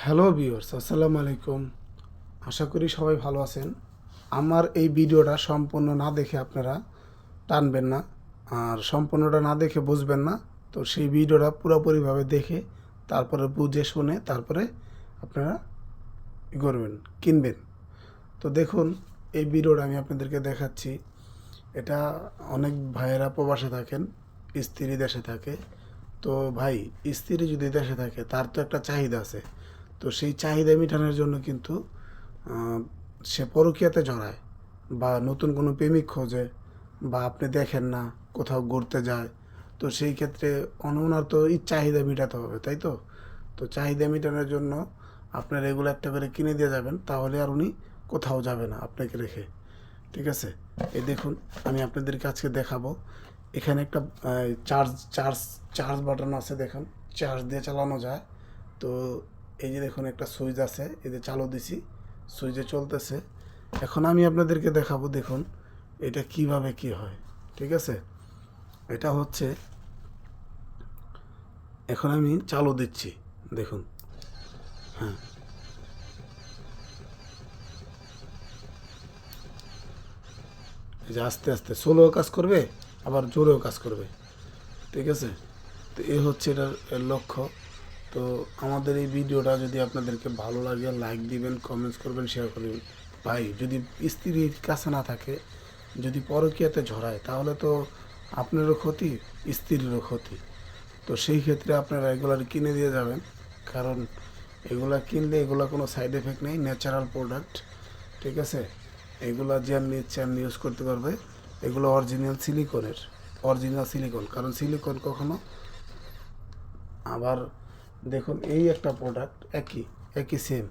Hello viewers, আসসালামু আলাইকুম। আশা করি সবাই ভালো আছেন। আমার এই ভিডিওটা সম্পূর্ণ না দেখে আপনারা টানবেন না, আর সম্পূর্ণটা না দেখে বুঝবেন না। তো সেই ভিডিওটা পুরোপুরিভাবে দেখে তারপরে বুঝে শুনে তারপরে আপনারা করবেন, কিনবেন। তো দেখুন, এই ভিডিওটা আমি আপনাদেরকে দেখাচ্ছি। এটা অনেক ভাইয়েরা প্রবাসে থাকেন, স্ত্রী দেশে থাকে। তো ভাই, স্ত্রী যদি দেশে থাকে তার তো একটা চাহিদা আছে। তো সেই চাহিদা মেটানোর জন্য কিন্তু সে পরকীয়াতে জড়ায়, বা নতুন কোনো প্রেমিক খোঁজে, বা আপনি দেখেন না কোথাও ঘুরতে যায়। তো সেই ক্ষেত্রে ওনার তো এই চাহিদা মেটাতে হবে, তাই তো? তো চাহিদা মেটানোর জন্য আপনার এগুলো একটা করে কিনে দিয়ে যাবেন, তাহলে আর উনি কোথাও যাবে না আপনাকে রেখে। ঠিক আছে? এই দেখুন, আমি আপনাদেরকে আজকে দেখাবো। এখানে একটা চার্জ চার্জ চার্জ বাটন আছে, দেখুন, চার্জ দিয়ে চালানো যায়। তো এই যে দেখুন, একটা সুইচ আছে, এই যে চালু দিছি, সুইচে চলতেছে। এখন আমি আপনাদেরকে দেখাবো, দেখুন এটা কিভাবে কি হয়। ঠিক আছে? এটা হচ্ছে, এখন আমি চালু দিচ্ছি, দেখুন। হ্যাঁ, এই যে আস্তে আস্তে স্লোও কাজ করবে, আবার জোরেও কাজ করবে। ঠিক আছে? তো এই হচ্ছে এর লক্ষ্য। তো আমাদের এই ভিডিওটা যদি আপনাদেরকে ভালো লাগে, লাইক দিবেন, কমেন্টস করবেন, শেয়ার করবেন। ভাই, যদি স্ত্রীর কাছে না থাকে, যদি পরকীয়াতে ঝরায়, তাহলে তো আপনারও ক্ষতি, স্ত্রীরও ক্ষতি। তো সেই ক্ষেত্রে আপনারা এগুলো কিনে দিয়ে যাবেন, কারণ এগুলা কিনলে এগুলা কোনো সাইড এফেক্ট নেই, ন্যাচারাল প্রোডাক্ট। ঠিক আছে? এগুলা যে নিচ্ছে আর ইউজ করতে পারবে। এগুলো অরিজিনাল সিলিকন, কারণ সিলিকন কখনো, আবার দেখুন, এই একটা প্রোডাক্ট একই একই সেম।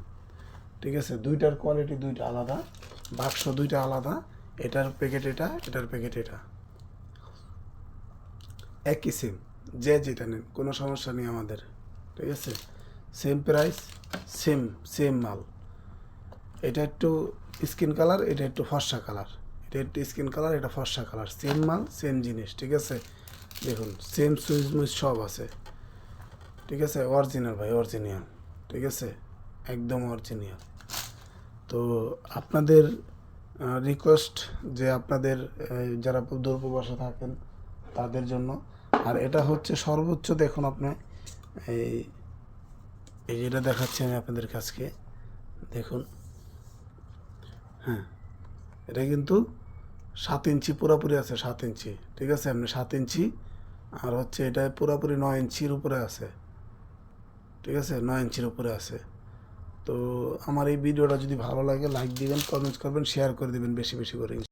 ঠিক আছে? দুইটার কোয়ালিটি দুইটা আলাদা, বাক্স দুইটা আলাদা। এটার প্যাকেট এটা, এটার প্যাকেট এটা, একই সেম। যে যেটা নেন, কোনো সমস্যা নেই আমাদের। ঠিক আছে? সেম প্রাইস, সেম সেম মাল। এটা একটু স্কিন কালার, এটা একটু ফর্সা কালার। এটা একটু স্কিন কালার, এটা ফর্সা কালার। সেম মাল, সেম জিনিস। ঠিক আছে? দেখুন, সেম সুইচ মুইচ সব আছে। ঠিক আছে? অরিজিনাল ভাই, অরিজিনাল। ঠিক আছে? একদম অরিজিনাল। তো আপনাদের রিকোয়েস্ট যে আপনাদের যারা দূর প্রবাসে থাকেন তাদের জন্য। আর এটা হচ্ছে সর্বোচ্চ, দেখুন আপনি, এই এই যেটা দেখাচ্ছি আমি আপনাদের কাছকে, দেখুন। হ্যাঁ, এটা কিন্তু 7 ইঞ্চি পুরোপুরি আছে, 7 ইঞ্চি। ঠিক আছে? আপনি 7 ইঞ্চি, আর হচ্ছে এটা পুরোপুরি 9 ইঞ্চির উপরে আছে। ঠিক আছে? 9 ইঞ্চির উপরে আছে। তো আমার এই ভিডিওটা যদি ভালো লাগে, লাইক দিবেন, কমেন্টস করবেন, শেয়ার করে দিবেন বেশি বেশি করে।